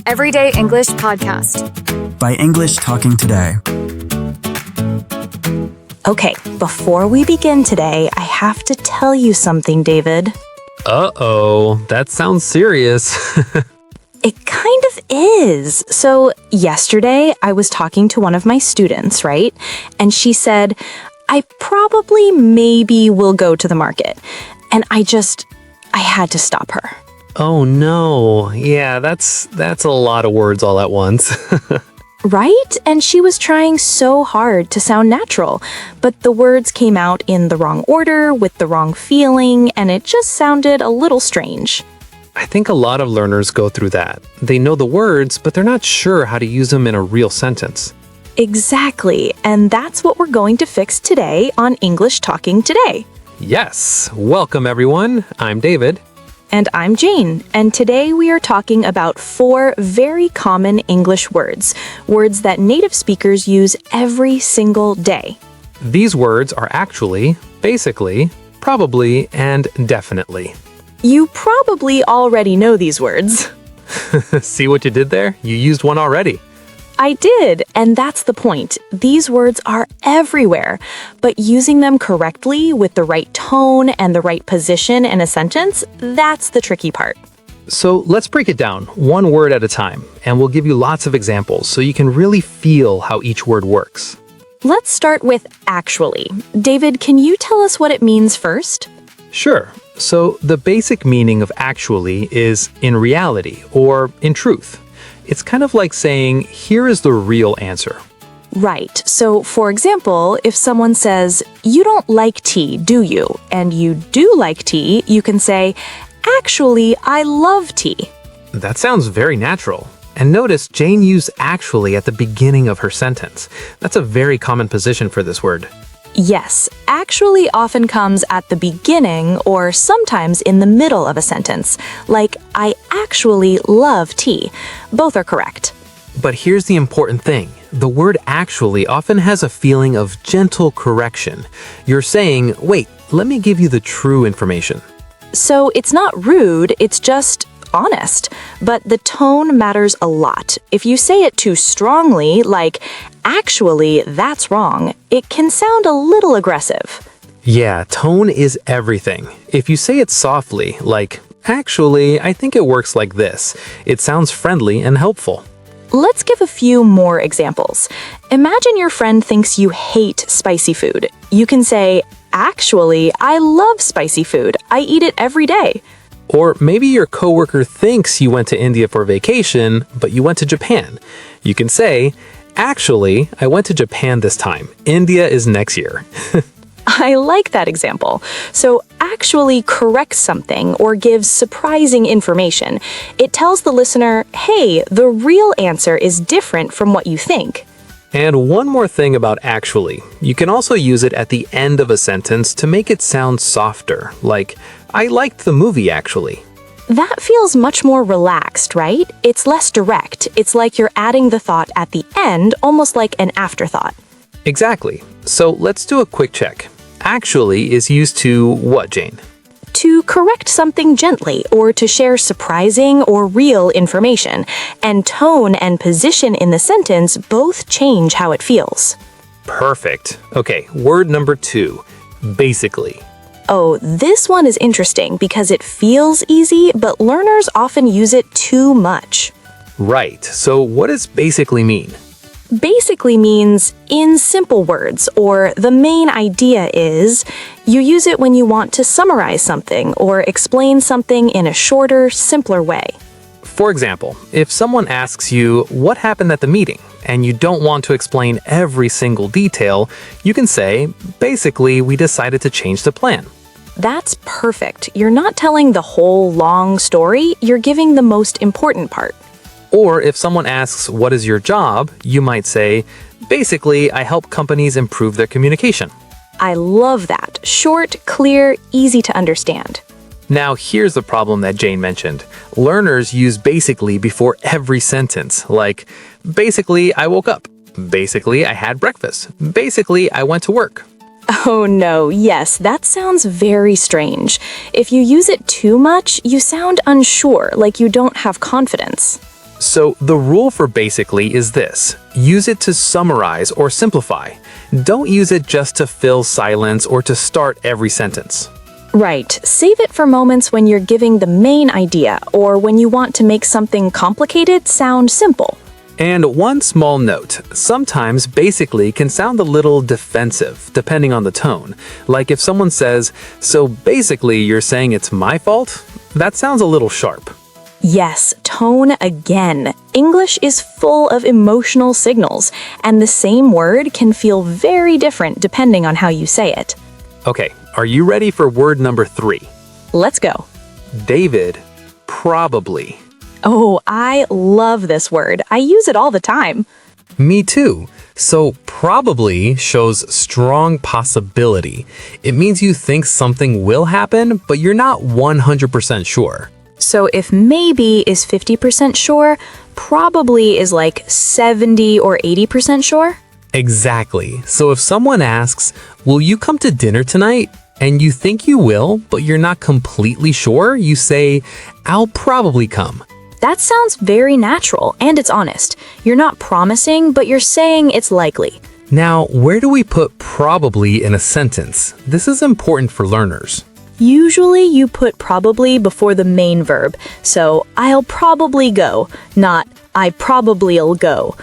Everyday English Podcast by English Talking Today. Okay, before we begin today, I have to tell you something, David. Uh-oh, that sounds serious. It kind of is. So yesterday, I was talking to one of my students, right? And she said, I probably maybe will go to the market. And I had to stop her. Oh no, yeah, that's a lot of words all at once. Right? And she was trying so hard to sound natural, but the words came out in the wrong order, with the wrong feeling, and it just sounded a little strange. I think a lot of learners go through that. They know the words, but they're not sure how to use them in a real sentence. Exactly, and that's what we're going to fix today on English Talking Today. Yes, welcome everyone. I'm David. And I'm Jane, and today we are talking about 4 very common English words that native speakers use every single day. These words are actually, basically, probably, and definitely. You probably already know these words. See what you did there? You used one already. I did, and that's the point. These words are everywhere, but using them correctly with the right tone and the right position in a sentence, that's the tricky part. So let's break it down, one word at a time, and we'll give you lots of examples so you can really feel how each word works. Let's start with actually. David, can you tell us what it means first? Sure. So the basic meaning of actually is in reality or in truth. It's kind of like saying, here is the real answer. Right. So, for example, if someone says, you don't like tea, do you? And you do like tea, you can say, actually, I love tea. That sounds very natural. And notice Jane used actually at the beginning of her sentence. That's a very common position for this word. Yes, actually often comes at the beginning or sometimes in the middle of a sentence, like, I actually love tea. Both are correct. But here's the important thing. The word actually often has a feeling of gentle correction. You're saying, wait, let me give you the true information. So it's not rude, it's just honest. But the tone matters a lot. If you say it too strongly, like, actually, that's wrong, it can sound a little aggressive. Yeah, tone is everything. If you say it softly, like, actually, I think it works like this, it sounds friendly and helpful. Let's give a few more examples. Imagine your friend thinks you hate spicy food. You can say, actually, I love spicy food. I eat it every day. Or maybe your coworker thinks you went to India for vacation, but you went to Japan. You can say, actually, I went to Japan this time. India is next year. I like that example. So actually corrects something or gives surprising information. It tells the listener, hey, the real answer is different from what you think. And one more thing about actually. You can also use it at the end of a sentence to make it sound softer, like, I liked the movie actually. That feels much more relaxed, right? It's less direct. It's like you're adding the thought at the end, almost like an afterthought. Exactly. So let's do a quick check. Actually is used to what, Jane? To correct something gently or to share surprising or real information. And tone and position in the sentence both change how it feels. Perfect. Okay, word number 2, basically. Oh, this one is interesting because it feels easy, but learners often use it too much. Right. So what does basically mean? Basically means in simple words, or the main idea is you use it when you want to summarize something or explain something in a shorter, simpler way. For example, if someone asks you what happened at the meeting and you don't want to explain every single detail, you can say, basically, we decided to change the plan. That's perfect. You're not telling the whole long story, you're giving the most important part. Or if someone asks, what is your job? You might say, basically, I help companies improve their communication. I love that. Short, clear, easy to understand. Now, here's the problem that Jane mentioned. Learners use basically before every sentence, like, basically, I woke up. Basically, I had breakfast. Basically, I went to work. Oh no, yes, that sounds very strange. If you use it too much, you sound unsure, like you don't have confidence. So the rule for basically is this: use it to summarize or simplify. Don't use it just to fill silence or to start every sentence. Right. Save it for moments when you're giving the main idea or when you want to make something complicated sound simple. And one small note, sometimes basically can sound a little defensive depending on the tone. Like if someone says, "So basically you're saying it's my fault?" That sounds a little sharp. Yes, tone again. English is full of emotional signals, and the same word can feel very different depending on how you say it. Okay, are you ready for word number 3? Let's go. David, probably. Oh, I love this word. I use it all the time. Me too. So probably shows strong possibility. It means you think something will happen, but you're not 100% sure. So if maybe is 50% sure, probably is like 70 or 80% sure? Exactly. So if someone asks, "Will you come to dinner tonight?" and you think you will, but you're not completely sure, you say, "I'll probably come." That sounds very natural, and it's honest. You're not promising, but you're saying it's likely. Now, where do we put probably in a sentence? This is important for learners. Usually you put probably before the main verb, so I'll probably go, not I probably'll go.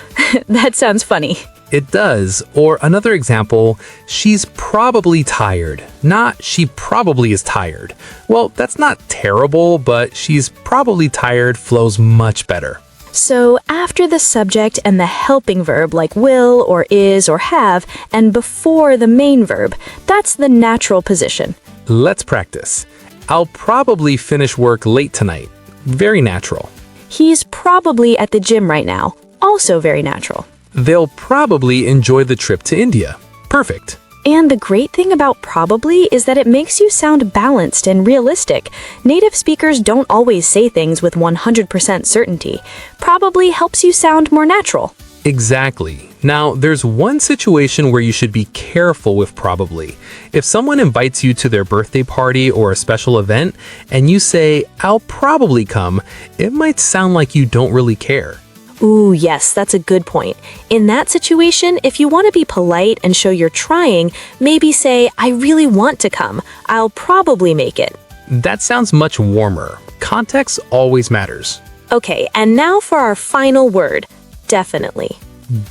That sounds funny. It does. Or another example, she's probably tired, not she probably is tired. Well, that's not terrible, but she's probably tired flows much better. So after the subject and the helping verb like will or is or have, and before the main verb, that's the natural position. Let's practice. I'll probably finish work late tonight. Very natural. He's probably at the gym right now. Also very natural. They'll probably enjoy the trip to India. Perfect. And the great thing about probably is that it makes you sound balanced and realistic. Native speakers don't always say things with 100% certainty. Probably helps you sound more natural. Exactly. Now, there's one situation where you should be careful with probably. If someone invites you to their birthday party or a special event, and you say, "I'll probably come," it might sound like you don't really care. Ooh, yes, that's a good point. In that situation, if you want to be polite and show you're trying, maybe say, "I really want to come. I'll probably make it." That sounds much warmer. Context always matters. Okay, and now for our final word, definitely.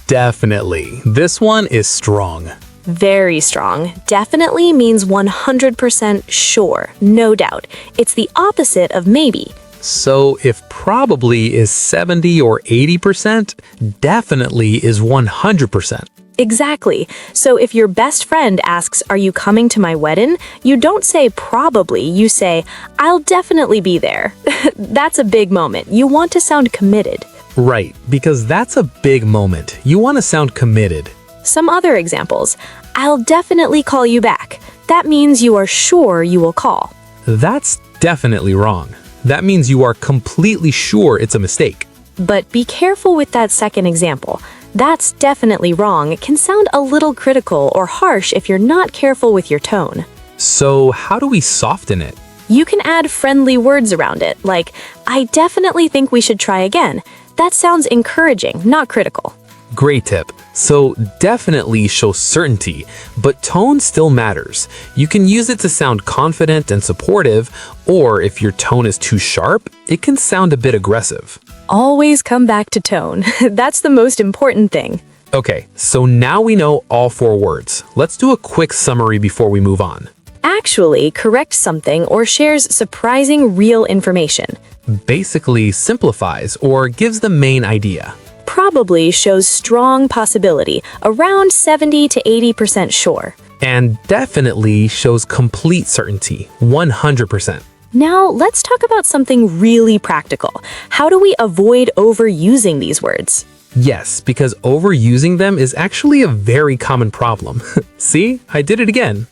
Definitely. This one is strong. Very strong. Definitely means 100% sure, no doubt. It's the opposite of maybe. So if probably is 70 or 80%, definitely is 100%. Exactly. So if your best friend asks, "Are you coming to my wedding?" you don't say probably, you say, "I'll definitely be there." That's a big moment. You want to sound committed. Right, because that's a big moment. You want to sound committed. Some other examples. "I'll definitely call you back." That means you are sure you will call. That's definitely wrong. That means you are completely sure it's a mistake. But be careful with that second example. That's definitely wrong. It can sound a little critical or harsh if you're not careful with your tone. So how do we soften it? You can add friendly words around it, like, "I definitely think we should try again." That sounds encouraging, not critical. Great tip. So definitely shows certainty, but tone still matters. You can use it to sound confident and supportive, or if your tone is too sharp, it can sound a bit aggressive. Always come back to tone. That's the most important thing. Okay, so now we know all 4 words. Let's do a quick summary before we move on. Actually corrects something or shares surprising real information. Basically simplifies or gives the main idea. Probably shows strong possibility, around 70 to 80% sure. And definitely shows complete certainty, 100%. Now, let's talk about something really practical. How do we avoid overusing these words? Yes, because overusing them is actually a very common problem. See, I did it again.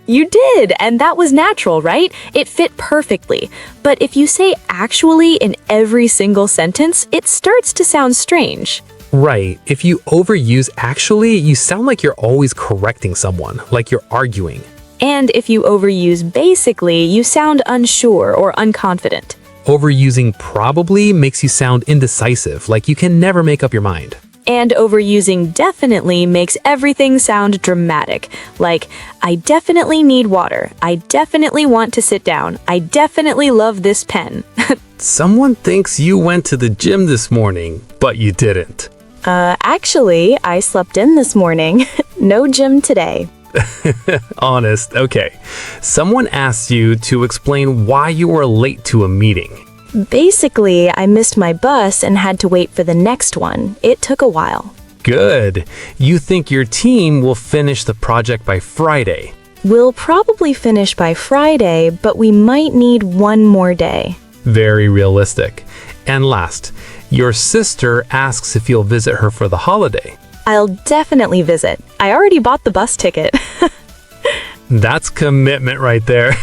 You did, and that was natural, right? It fit perfectly. But if you say actually in every single sentence, it starts to sound strange. Right. If you overuse actually, you sound like you're always correcting someone, like you're arguing. And if you overuse basically, you sound unsure or unconfident. Overusing probably makes you sound indecisive, like you can never make up your mind. And overusing definitely makes everything sound dramatic. Like, I definitely need water. I definitely want to sit down. I definitely love this pen. Someone thinks you went to the gym this morning, but you didn't. Actually, I slept in this morning. No gym today. Honest, okay. Someone asked you to explain why you were late to a meeting. Basically, I missed my bus and had to wait for the next one. It took a while. Good. You think your team will finish the project by Friday. We'll probably finish by Friday, but we might need one more day. Very realistic. And last, your sister asks if you'll visit her for the holiday. I'll definitely visit. I already bought the bus ticket. That's commitment right there.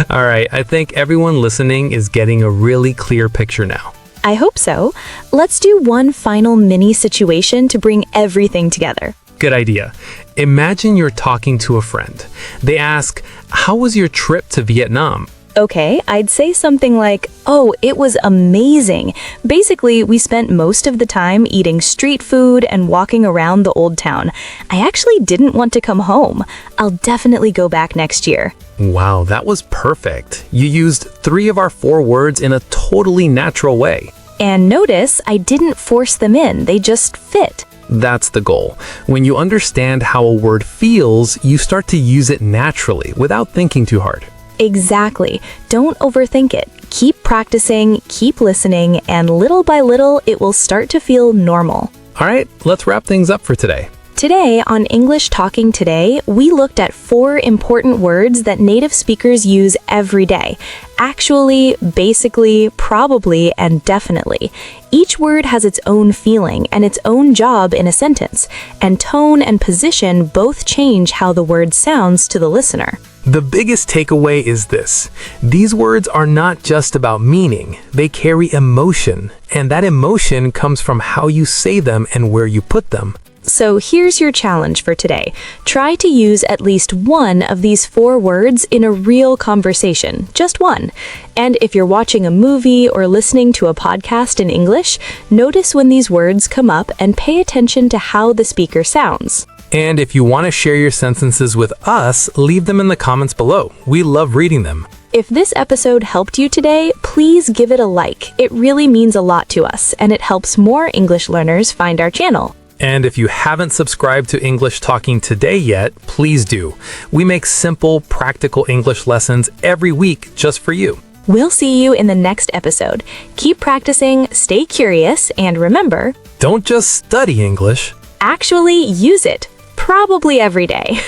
All right, I think everyone listening is getting a really clear picture now. I hope so. Let's do one final mini situation to bring everything together. Good idea. Imagine you're talking to a friend. They ask, "How was your trip to Vietnam?" Okay, I'd say something like, "Oh, it was amazing. Basically, we spent most of the time eating street food and walking around the old town. I actually didn't want to come home. I'll definitely go back next year." Wow, that was perfect. You used 3 of our 4 words in a totally natural way. And notice I didn't force them in, they just fit. That's the goal. When you understand how a word feels, you start to use it naturally without thinking too hard. Exactly. Don't overthink it. Keep practicing, keep listening, and little by little, it will start to feel normal. All right, let's wrap things up for today. Today on English Talking Today, we looked at 4 important words that native speakers use every day. Actually, basically, probably, and definitely. Each word has its own feeling and its own job in a sentence, and tone and position both change how the word sounds to the listener. The biggest takeaway is this. These words are not just about meaning, they carry emotion, and that emotion comes from how you say them and where you put them. So here's your challenge for today. Try to use at least one of these 4 words in a real conversation, just one. And if you're watching a movie or listening to a podcast in English, notice when these words come up and pay attention to how the speaker sounds. And if you want to share your sentences with us, leave them in the comments below. We love reading them. If this episode helped you today, please give it a like. It really means a lot to us, and it helps more English learners find our channel. And if you haven't subscribed to English Talking Today yet, please do. We make simple, practical English lessons every week just for you. We'll see you in the next episode. Keep practicing, stay curious, and remember, don't just study English. Actually use it. Probably every day.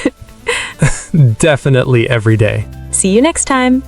Definitely every day. See you next time.